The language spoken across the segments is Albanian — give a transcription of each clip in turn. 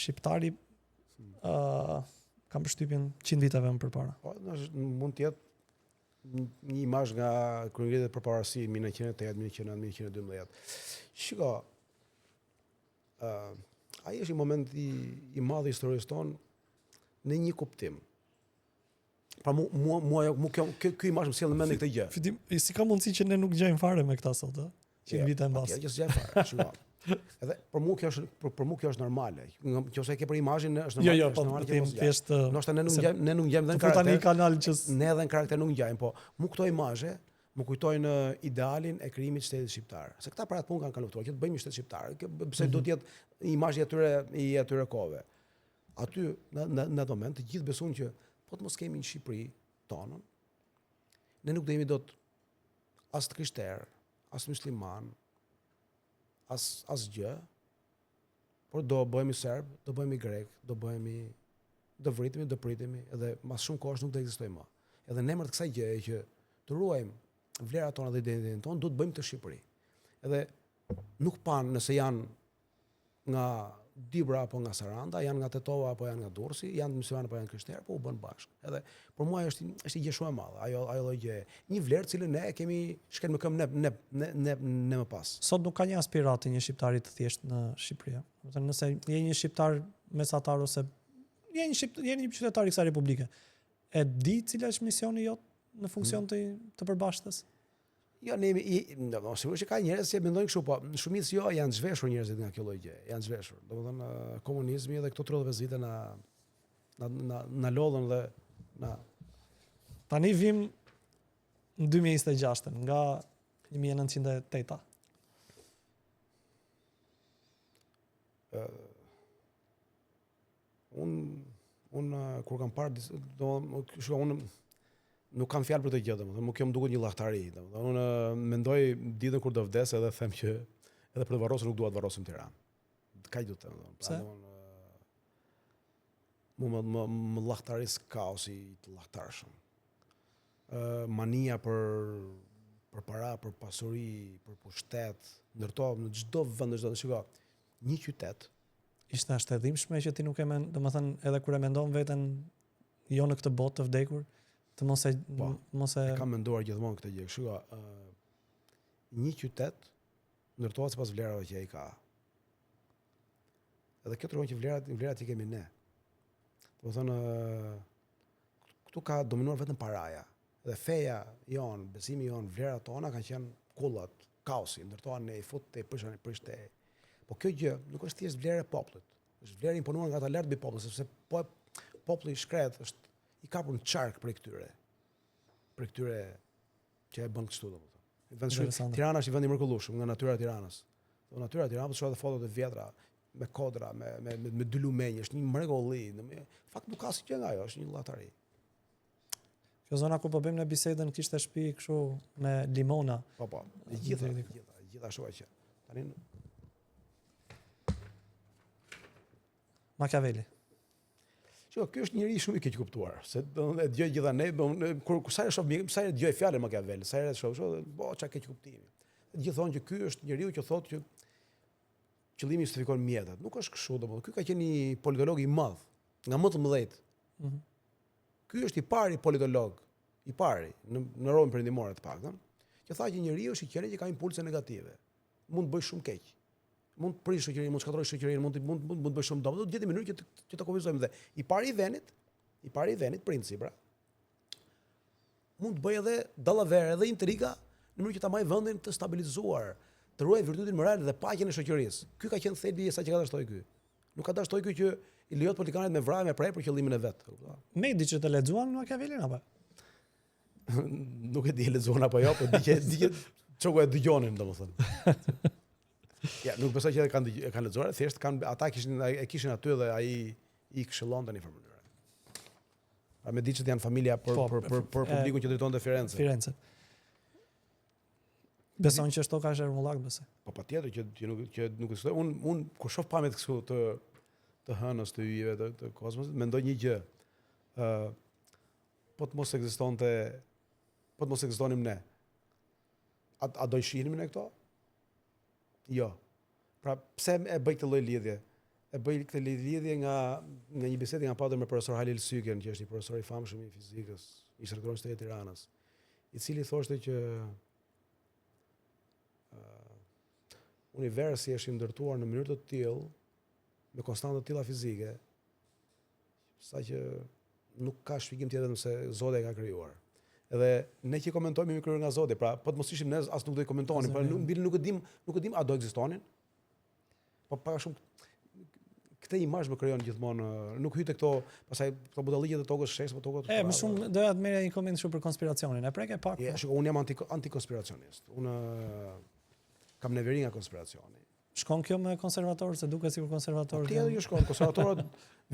shqiptari kam përshtypjen 100 viteve më përpara. Po, mund të jetë një imazh nga kryengjitet përparësi 1908, 1912. Shiko, ai është një moment i madh i historisë tonë në një kuptim. Pra ky imazh më sjell në mend këtë gjë. Fitim, si ka mundësi që ne nuk gjejmë fare me këta sot, ë? 100 vite mbas. Ja, që s'gjej fare, shiko. Edhe për mua kjo është normale. Nëse e ke për imazhin është normale. Jo, po them thjesht. Ndoshta ne nuk ngjajmë dhën karakter. Tani kanal që ne edhe në karakter nuk ngjajmë, po mu këto imazhe më kujtojnë idealin e krijimit të shtetit shqiptar. Se këta para të punë kanë kaloftuar, që të bëjmë shtet shqiptar. Pse do të jetë imazhi i atyre kohëve. Aty në atë moment të gjithë besojnë që po të mos kemi në Shqipëri tonën, ne nuk do jemi dot as të krishterë, as musliman, as gjë, por do bëhemi serb, do bëhemi grek, do vritemi, do pritemi, edhe mas shumë kohësh nuk do ekzistojmë më. Edhe në emër të kësaj gjëje që të ruajmë vlerat tona dhe identitetin tonë, do të bëjmë të Shqipëri. Edhe nuk panë nëse janë nga Dibra apo nga Saranda, janë nga Tetova apo janë nga Durrësi, janë muslimanë apo janë krishterë, po u bën bashkë. Edhe për mua është një gjë shumë e madhe. Ajo gjë, një vlerë cilën ne kemi shkel me këmbë ne më pas. Sot nuk ka një aspiratë një shqiptari të thjesht në Shqipëri. Domethënë nëse je një shqiptar mesatar ose je një qytetar i kësaj republike, e di cila është misioni jot në funksion të përbashkëtës? Jo, sigurisht që ka njerëz që mendojnë kështu, po në shumicë janë zhveshur njerëzit nga kjo lloj gjë. Janë zhveshur. Domethënë komunizmi dhe këto 35 vite na lodhën dhe na. Tani vim në 2026 nga 1908. Unë kur kam parë unë nuk kam fjalë për të gjë, domethënë, nuk jam duket një llahtarë, domethënë, unë mendoj ditën kur do vdes edhe them që edhe për të varrosur nuk dua të varrosim Tiranë. Kaq do të them, Pse? Më llahtaris kaosi të llahtarshëm. Mania për para, për pasuri, për pushtet, ndërtohet në çdo vend, shiko, një qytet. Ishte ashtëdhimshme që ti nuk e domethënë edhe kur e mendon veten jo në këtë botë të vdekur, të mos e kam menduar gjithmonë këtë gjë. Shiko, një qytet ndërtohet sipas vlerave që ai ka. Edhe kjo tregon që vlerat i kemi ne. Domethënë këtu ka dominuar vetëm paraja. Dhe feja jon, besimi jon, vlerat tona kanë qenë kullat, kaosi, ndërtohen ne, i fut te prishte. Po kjo gjë nuk është thjesht vlerë e popullit. Është vlerë imponuar nga ata lart mbi popull, sepse populli i shkret është i kapur në çark për këtyre që e bën kështu domethënë. Tirana është një vend i mrekullueshëm nga natyra e Tiranës. Natyra e Tiranës shoh edhe fotot e vjetra me kodra, me dy lumenj, është një mrekulli. Në fakt nuk ka asgjë nga ajo, është një llahari. Kjo zona ku po bëjmë në bisedën kishte shtëpi kështu me limona. Po, gjithashtu që. Tani Machiavelli. Shiko, ky është njëri shumë i keq kuptuar, se e dëgjoj gjithanë kur sa e shoh, sa e dëgjoj fjalën Machiavelli, sa herë shoh, po çka keq kuptimi. Gjithë thonë që ky është njeriu që thotë që qëllimi justifikon mjetet. Nuk është kështu, domethënë. Ky ka qenë një politolog i madh, nga më të mëdhtë. Ky është i pari politolog, i pari në Romën Perëndimore të paktën, që tha që njeriu është i qenë që ka impulse negative. Mund të bëj shumë keq. Mund të prish shoqërinë, mund të shkatërroj shoqërinë, mund të bëj shumë dëm. Do të gjeti mënyrë që të kufizojmë dhe i pari i venit, princi, pra. Mund të bëj edhe dallavere, edhe intriga, në mënyrë që ta marrë vendin të stabilizuar, të ruajë virtytin moral dhe paqen e shoqërisë. Ky ka qenë thelbi i sa që ka dashur ky. Nuk ka dashur ky që i lejohet politikanët me vrarje me prej për qëllimin e vet. Me di që të lexuan Machiavellin apo? Nuk e di e lexuan apo jo, po di që çoku e dëgjonin domethënë. Ja, nuk besoj që e kanë lexuar, thjesht ata kishin aty dhe ai i këshillonte në një mënyrë. A me di që janë familja për publikun që drejton te Firenze. Beson që shtoka është Ermullak, besoj. Po patjetër që nuk ekziston. Un kur shoh pamjet këtu të hënës të yjeve të kozmosit, mendoj një gjë. Po të mos ekzistonim ne. A do i shihnim ne këto? Jo. Pra pse e bëj këtë lloj lidhje? e bëj këtë lidhje nga një bisedë nga patëm me profesor Halil Syken, që është një profesor i famshëm i fizikës, ishte rektor i Tiranës, i cili thoshte që universi është i ndërtuar në mënyrë të tillë, me konstantë të tilla fizike, saqë nuk ka shpjegim tjetër nëse Zoti e ka krijuar. Edhe ne që komentojmë jemi krijuar nga Zoti, pra po të mos ishim ne as nuk do të komentonin, por nuk e dim a do ekzistonin. Po pa shumë këtë imazh më krijon gjithmonë, nuk hyj te këto, pastaj këto budalliqet e tokës shes, po tokët. Më shumë doja të merrja një koment shumë për konspiracionin. E prek e pak. Shikoj, unë jam antikonspiracionist. Unë kam neveri nga konspiracioni. Shkon kjo me konservatorët, se duket sikur konservatorët. Tjetër ju shkon, konservatorët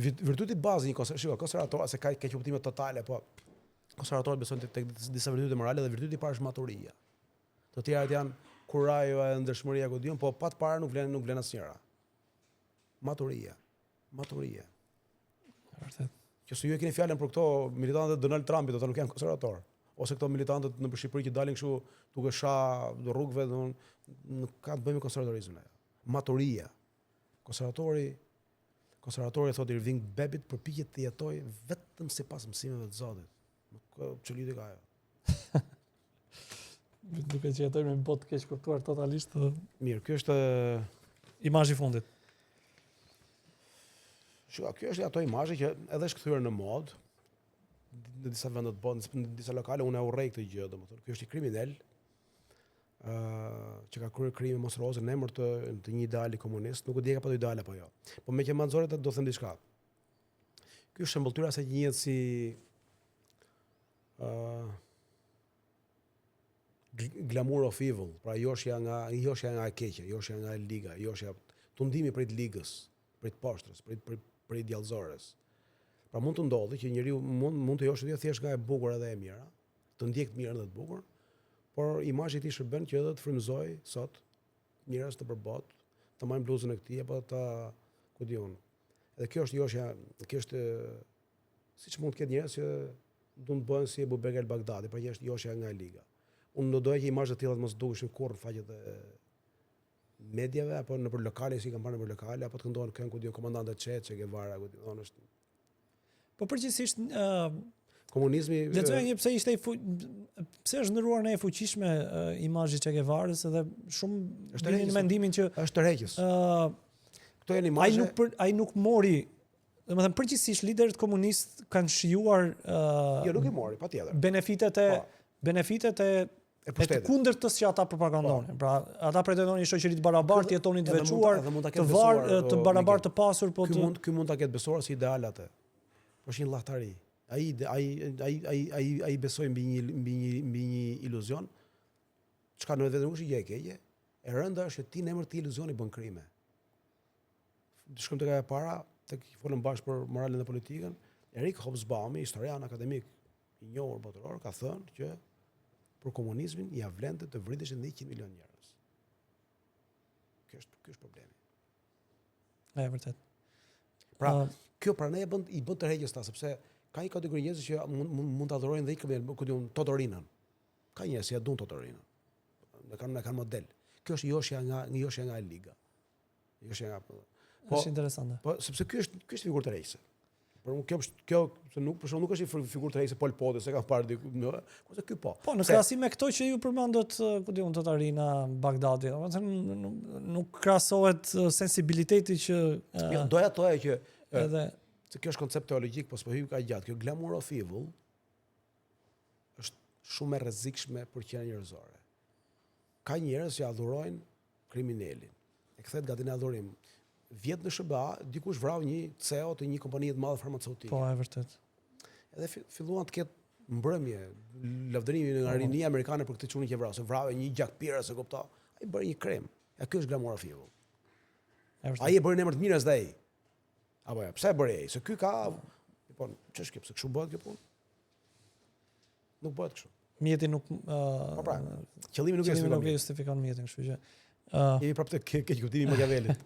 virtyti bazë një konservatorët se ka kuptime totale, po konservatorët besojnë tek disa virtyte morale dhe virtyti i parë është maturia. Të tjerat janë kurajo e ndershmëria ku diun, po pa të parë nuk vlen asnjëra. Maturia. Vërtet. Që ju e keni fjalën për këto militantët e Donald Trumpit, ata nuk janë konservatorë. Ose këto militantët në Shqipëri që dalin kështu duke shah rrugëve, nuk ka të bëjë me konservatorizmin ajo. Maturia. Konservatori thotë Irving Babbitt përpiqet të jetojë vetëm sipas mësimeve të Zotit. Nuk çeliti ka ajo. Duke që jetojmë në botë keq kuptuar totalisht. Mirë, ky është imazhi i fundit. Shiko, kjo është ato imazhe që edhe është kthyer në mod në disa vende të botës, në disa lokale unë e urrej këtë gjë, domethënë. Ky është i kriminal që ka kryer krime monstruoze në emër të një ideali komunist, nuk e di ka pato ideale apo jo. Po me që manxoret do them diçka. Ky është shembulltyra se njihet si glamour of evil, pra joshja nga e keqe, joshja nga e liga, joshja tundimi prej ligës, prej poshtrës, prej djallëzores. Pra mund të ndodhi që njeriu mund të joshë thjesht nga e bukur edhe e mira, të ndjek të mirën dhe të bukur, por imazhi i tij shërben që edhe të frymëzoj sot njerëz të përbot, të marrin bluzën e këtij apo ta ku diun. Edhe kjo është joshja, kjo është siç mund të ketë njerëz që duan të bëhen si Abu Bekr al-Baghdadi, pra është joshja nga e liga. Unë do doja që imazhet të tilla të mos dukeshin kurrë në faqet e mediave apo nëpër lokale, si kanë parë nëpër lokale, apo të këndohen këngë ku diun komandante Che Guevara, ku diun është. Po përgjithsisht komunizmi lexoja një pse ishte pse është ndëruar në e fuqishme imazhi Che Guevarës edhe shumë vinin në mendimin që është tërheqës. Këto janë imazhe. Ai nuk mori, domethënë përgjithsisht liderët komunistë kanë shijuar jo, nuk i mori, patjetër. Benefitet e të kundërtës që ata propagandonin. Pra, ata pretendonin një shoqëri të barabartë, jetonin të veçuar, të barabartë të pasur, po ky mund ta ketë besuar si ideal atë. Po është një llahtarë. Ai besoi mbi një iluzion, çka në vetë nuk është gjë e keqe. E rënda është që ti në emër të iluzioni bën krime. Shkojmë tek ajo para, tek folëm bashkë për moralin dhe politikën. Erik Hobsbawm, historian akademik i njohur botëror, ka thënë që për komunizmin ia vlente të vriteshin 100 milion njerëz. Ky është problemi. E vërtet. Pra, kjo pra ne i bën tërheqjes ta, sepse ka një kategori njerëzish që mund ta adhurojnë dhe ikën Totorinën. Ka njerëz që ja duan Totorinën. Ne kanë model. Kjo është joshja nga e liga. Joshja nga është interesante. Po sepse ky është figurë tërheqëse. Por kjo se nuk nuk është një figurë tërheqëse Pol Poti, se ka parë diku, kurse ky po. Po në krahasim me këto që ju përmendët, ku diun Totorina, Bagdadi, domethënë nuk krahasohet sensibiliteti që doja thoya që edhe se kjo është koncept teologjik, po s'po hyj ka gjatë. Kjo glamour of evil është shumë e rrezikshme për qenia njerëzore. Ka njerëz që adhurojnë kriminalin. E kthehet gati në adhurim. Vjet në SBA, dikush vrau një CEO të një kompanie të madhe farmaceutike. Po, e vërtet. Edhe filluan të ketë mbrëmje, lavdërimi nga rinia amerikane për këtë çunin që vrau, se vrau një gjakpira, se kupto. Ai bëri një krem. Ja ky është glamour of evil. Ai e bëri në emër të mirës dhe ai. Apo ja, pse e bëri ai? Se ky ka, po ç'është kjo, pse kështu bëhet kjo punë? Nuk bëhet kështu. Mjeti nuk po pra, qëllimi nuk justifikon mjetin, kështu që jemi prapë te keq kuptimi i Machiavellit.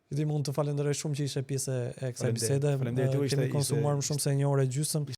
Ti mund të falenderoj shumë që ishe pjesë e kësaj bisede. Faleminderit, kemi konsumuar më shumë se 1 orë gjysmë.